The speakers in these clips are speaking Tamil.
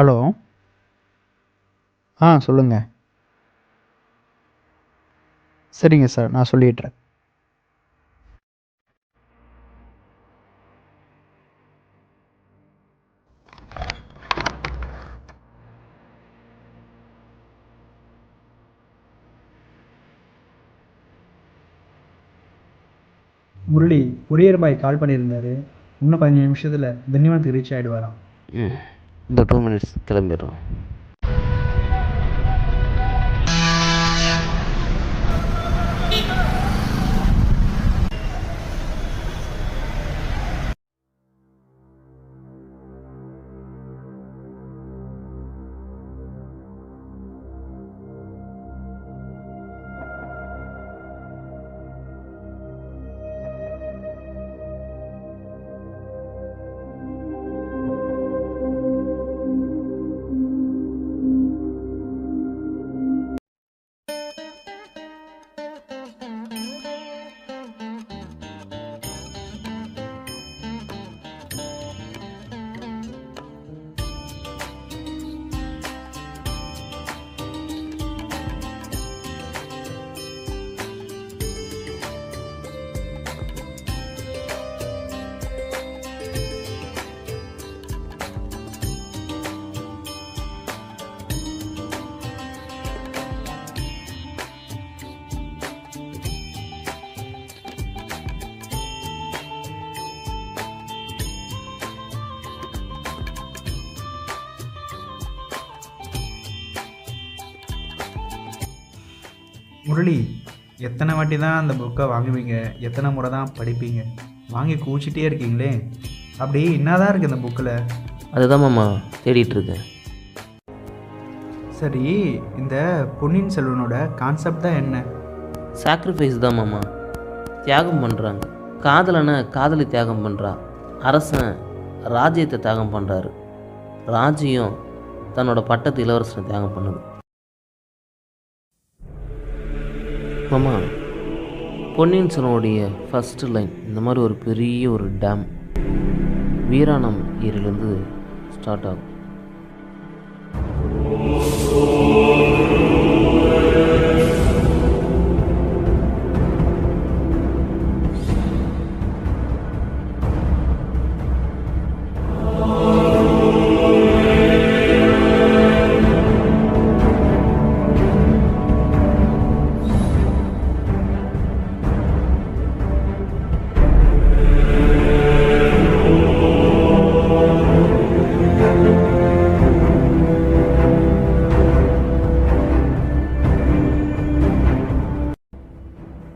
ஹலோ. சொல்லுங்க. சரிங்க சார். நான் சொல்லிடுறேன். முரளி, கொரியர் பாய் கால் பண்ணியிருந்தாரு. இன்னும் 15 நிமிஷத்தில் திண்டிவனத்துக்கு ரீச் ஆகிடுவாராம். இந்த 2 மினிட்ஸ் கிளம்பிடுறோம். முரளி, எத்தனை வாட்டி தான் அந்த புக்கை வாங்குவீங்க? எத்தனை முறை தான் படிப்பீங்க? வாங்கி கூச்சிட்டே இருக்கீங்களே, அப்படி என்னதான் இருக்குது இந்த புக்கில்? அதுதான் மாமா தேடிட்டுருக்கேன். சரி, இந்த பொன்னியின் செல்வனோட கான்செப்ட் தான் என்ன? சாக்ரிஃபைஸ் தான் மாமா. தியாகம் பண்ணுறாங்க. காதலனை காதலி தியாகம் பண்ணுறா. அரசன் ராஜ்யத்தை தியாகம் பண்ணுறாரு. ராஜ்யம் தன்னோட பட்டத்து இளவரசனை தியாகம் பண்ணுது. மாமா, பொன்னியின் செல்வனுடைய ஃபஸ்ட்டு லைன் இந்த மாதிரி ஒரு பெரிய ஒரு டேம் வீராணம் ஏரியிலேருந்து ஸ்டார்ட் ஆகும்.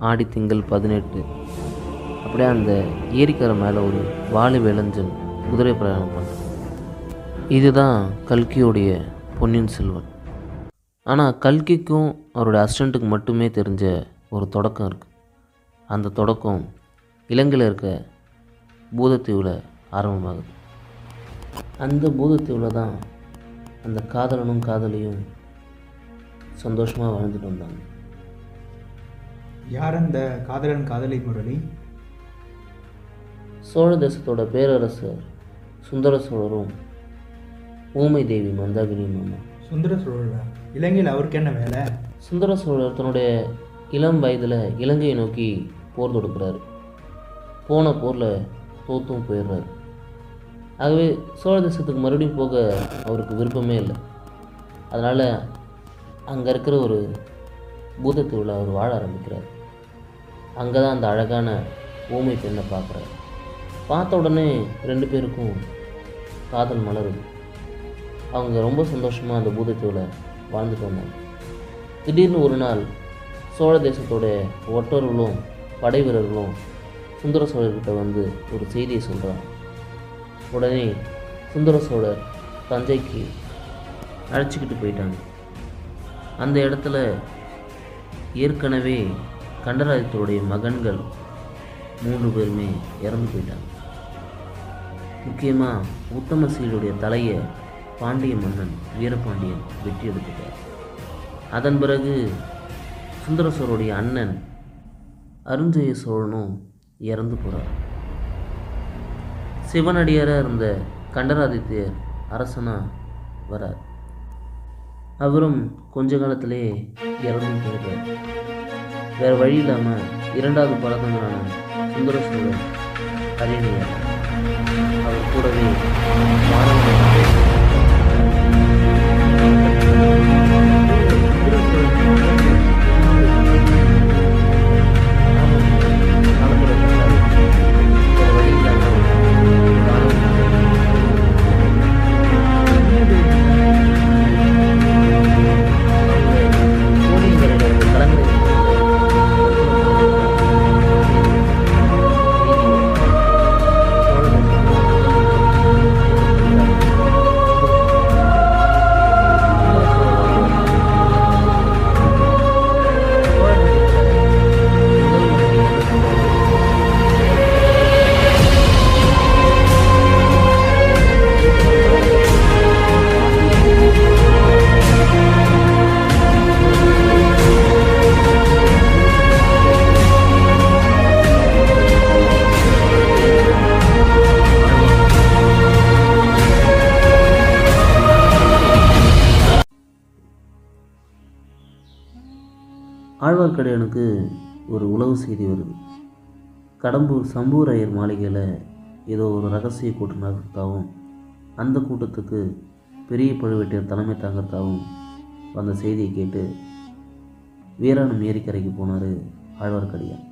ஆடி திங்கள் 18 அப்படியே அந்த ஏரிக்கரை மேலே ஒரு வாலி வேலஞ்சன் குதிரை பிரயாணம் பண்ணுறான். இதுதான் கல்கியோடைய பொன்னியின் செல்வன். ஆனால் கல்கிக்கும் அவருடைய அசிஸ்டண்ட்டுக்கு மட்டுமே தெரிஞ்ச ஒரு தொடக்கம் இருக்குது. அந்த தொடக்கம் இலங்கையில் இருக்க பூதத்தீவில் ஆரம்பமாகுது. அந்த பூதத்தீவில் தான் அந்த காதலனும் காதலியும் சந்தோஷமாக வாழ்ந்துட்டு வந்தாங்க. யார் அந்த காதலன் காதலி முரளி? சோழ தேசத்தோட பேரரசர் சுந்தர சோழரும் ஊமை தேவி மந்தாகினி மாமா. சுந்தர சோழரா? இலங்கையில் அவருக்கு என்ன வேலை? சுந்தர சோழர் தன்னுடைய இளம் வயதில் இலங்கையை நோக்கி போர் தொடுக்கிறாரு. போன போரில் தோத்தும் போயிடுறாரு. ஆகவே சோழ தேசத்துக்கு மறுபடியும் போக அவருக்கு விருப்பமே இல்லை. அதனால் அங்கே இருக்கிற ஒரு பூதத்தீவில் அவர் வாழ ஆரம்பிக்கிறார். அங்கே தான் அந்த அழகான ஊமை பெண்ணை பார்க்குறாரு. பார்த்த உடனே 2 பேருக்கும் காதல் மலருது. அவங்க ரொம்ப சந்தோஷமாக அந்த பூதத்தீவில் வாழ்ந்துட்டு வந்தாங்க. திடீர்னு ஒரு நாள் சோழ தேசத்தோட ஒற்றர்களும் படை வீரர்களும் சுந்தர சோழர்கிட்ட வந்து ஒரு செய்தியை சொல்கிறாங்க. உடனே சுந்தர சோழர் தஞ்சைக்கு அழைச்சிக்கிட்டு போயிட்டாங்க. அந்த இடத்துல ஏற்கனவே கண்டராதித்தருடைய மகன்கள் 3 பேருமே இறந்து போயிட்டாங்க. முக்கியமாக உத்தமசீலுடைய தலையை பாண்டிய மன்னன் வீரபாண்டியன் வெட்டி எடுத்துட்டார். அதன் பிறகு சுந்தர சோழருடைய அண்ணன் அருஞ்செய சோழனும் இறந்து போகிறார். சிவனடியாராக இருந்த கண்டராதித்யர் அரசனாக வரார். அவரும் கொஞ்ச காலத்திலே இறந்தும் போயிடுறார். வேறு வழி இல்லாமல் 2வது பழக்கங்களான சுந்தர சோழர் அரியணையார். அவர் கூடவே ஆழ்வார்க்கடியானுக்கு ஒரு உளவு செய்தி வருது. கடம்பூர் சம்பூரையர் மாளிகையில் ஏதோ ஒரு ரகசிய கூட்டம் நடக்கிறதாகவும் அந்த கூட்டத்துக்கு பெரிய பழுவேட்டையர் தலைமை தாங்கிறதாகவும் வந்த செய்தியை கேட்டு வீராணம் ஏரிக்கரைக்கு போனார் ஆழ்வார்க்கடியான்.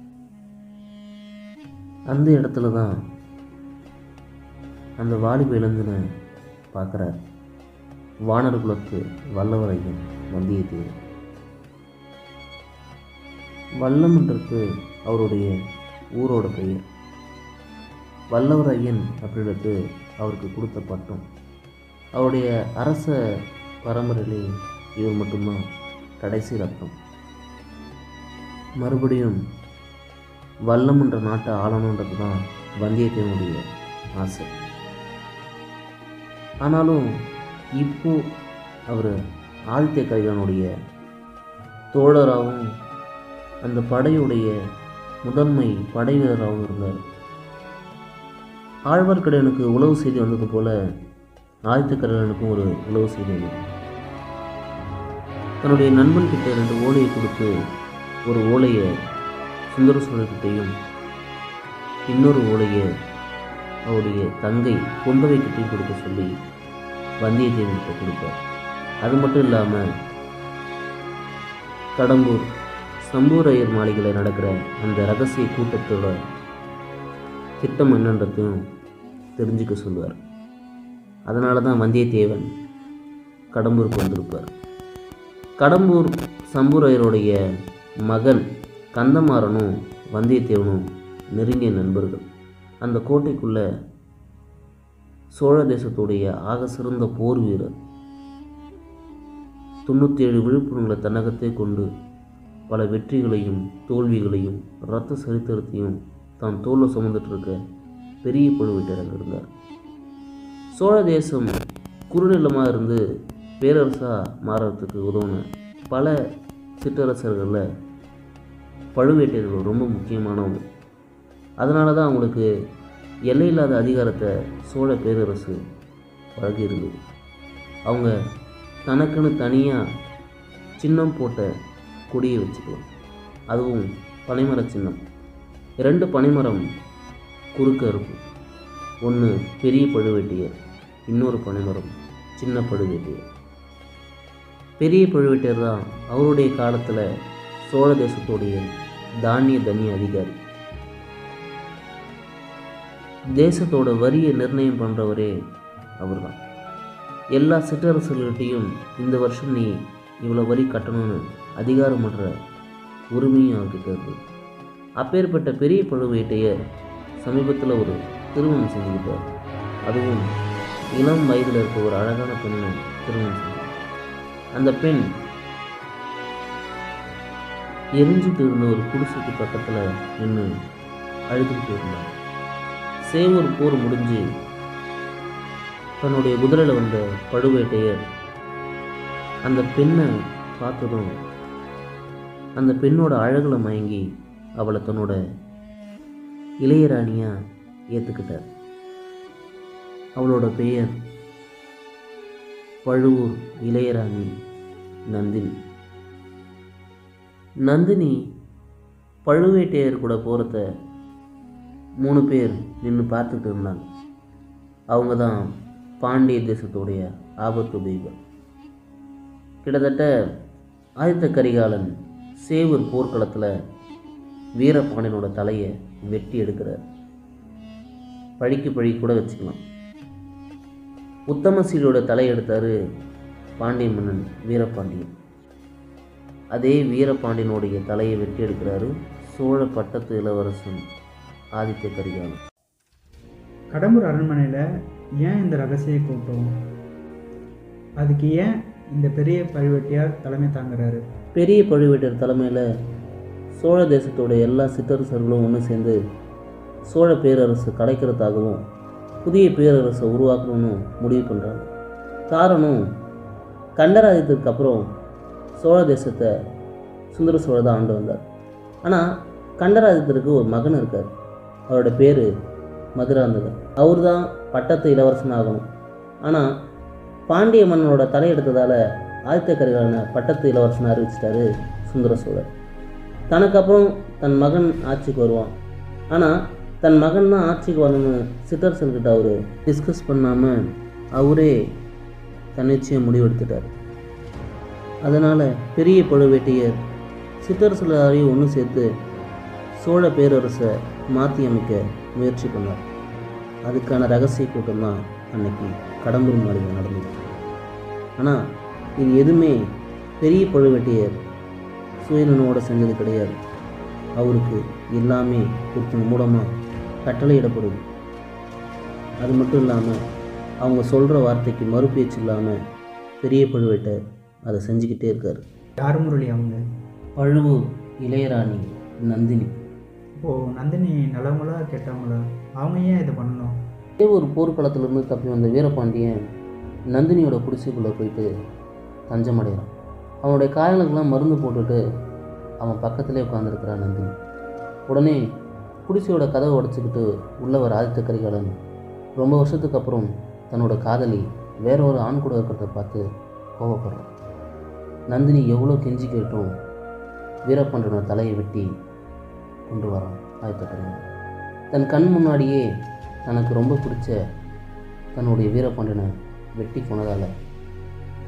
அந்த இடத்துல தான் அந்த வாலிப இளைஞனை பார்க்குறார். வானர் குலத்து வல்லவரையன் வந்தியத்தேவன். வல்லம்ன்றது அவருடைய ஊரோட பெயர். வல்லவரையன் அப்படின்றது அவருக்கு கொடுத்த பட்டம். அவருடைய அரச பரம்பரையிலே இவர் மட்டும்தான் கடைசி ரத்தம். மறுபடியும் வல்லம்ன்ற நாட்டை ஆளணுன்றது தான் வந்தியத்தேவனுடைய ஆசை. ஆனாலும் இப்போ அவர் ஆதித்ய கரிகாலனுடைய தோழராகவும் அந்த படையுடைய முதன்மை படை வீரராகவும் இருந்தார். ஆழ்வார்க்கடியானுக்கு உளவு செய்தி வந்தது போல ஆதித்த கரிகாலனுக்கும் ஒரு உளவு செய்தி வந்தது. தன்னுடைய நண்பன் கிட்ட 2 ஓலையை கொடுத்து ஒரு ஓலையை சுந்தர சோழர்கிட்டையும் இன்னொரு ஓலையை அவருடைய தங்கை குந்தவை கிட்டையும் கொடுக்க சொல்லி வந்தியத்தேவன்கிட்ட கொடுப்பார். அது மட்டும் இல்லாமல் கடம்பூர் சம்பூரையர் மாளிகையில் நடக்கிற அந்த ரகசிய கூட்டத்தோட திட்டம் என்னன்றதையும் தெரிஞ்சுக்க சொல்லுவார். அதனால தான் வந்தியத்தேவன் கடம்பூருக்கு வந்திருப்பார். கடம்பூர் சம்பூரையருடைய மகன் கந்தமாறனும் வந்தியத்தேவனும் நெருங்கிய நண்பர்கள். அந்த கோட்டைக்குள்ளே சோழ தேசத்துடைய ஆக சிறந்த போர் வீரர் 97 விழுப்புணங்களை தன்னகத்தை கொண்டு பல வெற்றிகளையும் தோல்விகளையும் இரத்த சரித்திரத்தையும் தான் தோளில் சுமந்துட்டு இருக்க பெரிய பழுவேட்டரையர் இருந்தார். சோழ தேசம் குறுநிலமாக இருந்து பேரரசாக மாறுறதுக்கு உதவுன பல சிற்றரசர்களில் பழுவேட்டையர்கள் ரொம்ப முக்கியமானவங்க. அதனால தான் அவங்களுக்கு எல்லையில்லாத அதிகாரத்தை சோழ பேரரசு வழங்கியிருந்தது. அவங்க தனக்குன்னு தனியாக சின்னம் போட்ட கொடியை வச்சுக்கலாம். அதுவும் பனைமர சின்னம். 2 பனைமரம் குறுக்க இருக்கும். ஒன்று பெரிய பழுவேட்டையர், இன்னொரு பனைமரம் சின்ன பழுவேட்டையர். பெரிய பழுவேட்டையர் தான் அவருடைய காலத்தில் சோழ தேசத்துடைய தானிய தனிய அதிகாரி. தேசத்தோட வரியை நிர்ணயம் பண்ணுறவரே அவர் தான். எல்லா சிற்றரசர்கள்கிட்டையும் இந்த வருஷம் நீ இவ்வளோ வரி கட்டணும்னு அதிகாரம் பண்ணுற உரிமையும் அவர்கிட்ட இருக்குது. அப்பேற்பட்ட பெரிய பழுவேட்டையர் சமீபத்தில் ஒரு திருமணம் செஞ்சுக்கிட்டார். அதுவும் இளம் வயதில் இருக்க ஒரு அழகான பெண்ணை திருமணம் செஞ்சார். அந்த பெண் எரிஞ்சிட்டு இருந்த ஒரு குடிசைக்கு பக்கத்தில் நின்று அழுதுகிட்டு இருந்தார். சேவூர் போர் முடிஞ்சு தன்னுடைய குதிரையில் வந்த பழுவேட்டையர் அந்த பெண்ணை பார்த்ததும் அந்த பெண்ணோட அழகில் மயங்கி அவளை தன்னோட இளையராணியாக ஏற்றுக்கிட்டார். அவளோட பெயர் பழுவூர் இளையராணி நந்தினி. நந்தினி பழுவேட்டையர் கூட போகிறத 3 பேர் நின்று பார்த்துட்டு இருந்தாங்க. அவங்க தான் பாண்டிய தேசத்துடைய ஆபத்து தெய்வம். கிட்டத்தட்ட ஆதித்த கரிகாலன் சேவூர் போர்க்களத்தில் வீரபாண்டியனோட தலையை வெட்டி எடுக்கிறார். பழிக்கு பழி கூட வச்சுக்கலாம். உத்தமசீலோட தலையை எடுத்தார் பாண்டிய மன்னன் வீரபாண்டியன். அதே வீரபாண்டியனுடைய தலையை வெட்டி எடுக்கிறாரு சோழ பட்டத்து இளவரசன் ஆதித்த கரிகாலன். கடம்பூர் அரண்மனையில் ஏன் இந்த ரகசிய கூட்டம்? அதுக்கு ஏன் இந்த பெரிய பழுவேட்டையார் தலைமை தாங்குறாரு? பெரிய பழுவேட்டையர் தலைமையில் சோழ தேசத்தோட எல்லா சிற்றரசர்களும் ஒன்று சேர்ந்து சோழ பேரரசு கலைக்கிறதாகவும் புதிய பேரரசை உருவாக்கணும்னு முடிவு பண்ணுறாங்க. காரணம், கண்டராதித்ததுக்கு அப்புறம் சோழ தேசத்தை சுந்தர சோழர் தான் ஆண்டு வந்தார். ஆனால் கண்டராதித்தருக்கு ஒரு மகன் இருக்கார். அவரோட பேர் மதுராந்தகன். அவர் தான் பட்டத்து இளவரசன் ஆகணும். ஆனால் பாண்டிய மன்னனோட தலையெடுத்ததால் ஆதித்த கரிகாலனை பட்டத்து இளவரசனை அறிவிச்சிட்டாரு சுந்தர சோழர். தனக்கு அப்புறம் தன் மகன் ஆட்சிக்கு வருவான். ஆனால் தன் மகன் தான் ஆட்சிக்கு வரணும்னு சிற்றரசன்கிட்ட அவர் டிஸ்கஸ் பண்ணாமல் அவரே தன்னிச்சையாக முடிவெடுத்துட்டார். அதனால் பெரிய பழுவேட்டையர் சிற்றரசர்களையும் ஒன்று சேர்த்து சோழ பேரரசை மாற்றி அமைக்க முயற்சி பண்ணார். அதுக்கான ரகசிய கூட்டம் தான் அன்னைக்கு கடம்பூர் மாளிகை நடந்தது. ஆனால் இது எதுவுமே பெரிய பழுவேட்டையர் சுயநனோடு செஞ்சது கிடையாது. அவருக்கு எல்லாமே ஒருத்தன் மூலமாக கட்டளையிடப்படுது. அது மட்டும் இல்லாமல் அவங்க சொல்கிற வார்த்தைக்கு மறுபேச்சு இல்லாமல் பெரிய பழுவேட்டையர் அதை செஞ்சுக்கிட்டே இருக்கார். யார் முரளி அவங்க? பழுவூர் இளையராணி நந்தினி. இப்போது நந்தினி நல்லவங்களா கெட்டவங்களா? அவங்க ஏன் இதை பண்ணணும்? இதே ஒரு போர்க்களத்திலிருந்து தப்பி வந்த வீரபாண்டியன் நந்தினியோட குடிசைக்குள்ளே போயிட்டு தஞ்சம் அடைகிறான். அவனுடைய காயங்களுக்கெல்லாம் மருந்து போட்டுட்டு அவன் பக்கத்திலே உட்காந்துருக்கிறான் நந்தினி. உடனே குடிசையோட கதவை உடச்சிக்கிட்டு உள்ளவர் ஆதித்த கரிகாலன் ரொம்ப வருஷத்துக்கு அப்புறம் தன்னோட காதலி வேற ஒரு ஆண் கூட இருக்கிறத பார்த்து கோபப்படுறான். நந்தினி எவ்வளோ கெஞ்சி கேட்டும் வீரபாண்டியனோட தலையை வெட்டி கொண்டு வரான் ஆதித்த கரிகாலன். தன் கண் முன்னாடியே தனக்கு ரொம்ப பிடிச்ச தன்னுடைய வீரபாண்டியனை வெட்டி போனதால்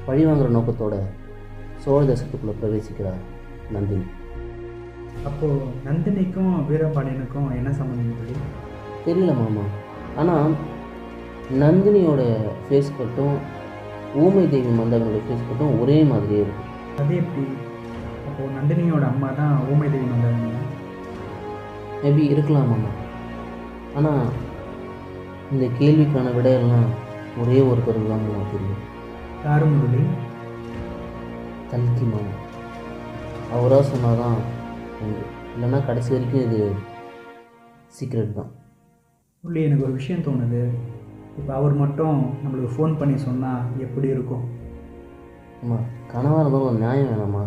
பழிவாங்கிற நோக்கத்தோட சோழ தேசத்துக்குள்ளே பிரவேசிக்கிறார் நந்தினி. அப்போது நந்தினிக்கும் வீரபாண்டியனுக்கும் என்ன சம்மந்தம் சொல்லி தெரியல மாமா. ஆனால் நந்தினியோட ஃபேஸ் கட்டும் ஊமை தேவி மந்தகனோட ஃபேஸ் கட்டும் ஒரே மாதிரியே இருக்கும். அது எப்படி? அப்போது நந்தினியோட அம்மா தான் ஊமை தேவி வந்தாங்க. மேபி இருக்கலாம் மாமா. ஆனால் இந்த கேள்விக்கான விடையெல்லாம் ஒரே ஒருத்தருக்கு தான் மாமா தெரியும். யார் முரளி? கல்கி மாமா. அவராக சொன்னால் தான் உண்டு, இல்லைன்னா கடைசி வரைக்கும் இது சீக்ரெட் தான். முரளி, எனக்கு ஒரு விஷயம் தோணுது. இப்போ அவர் மட்டும் நம்மளுக்கு ஃபோன் பண்ணி சொன்னால் எப்படி இருக்கும்? ஆமாம், கனவாக இருந்தாலும் ஒரு நியாயம் வேணாமா?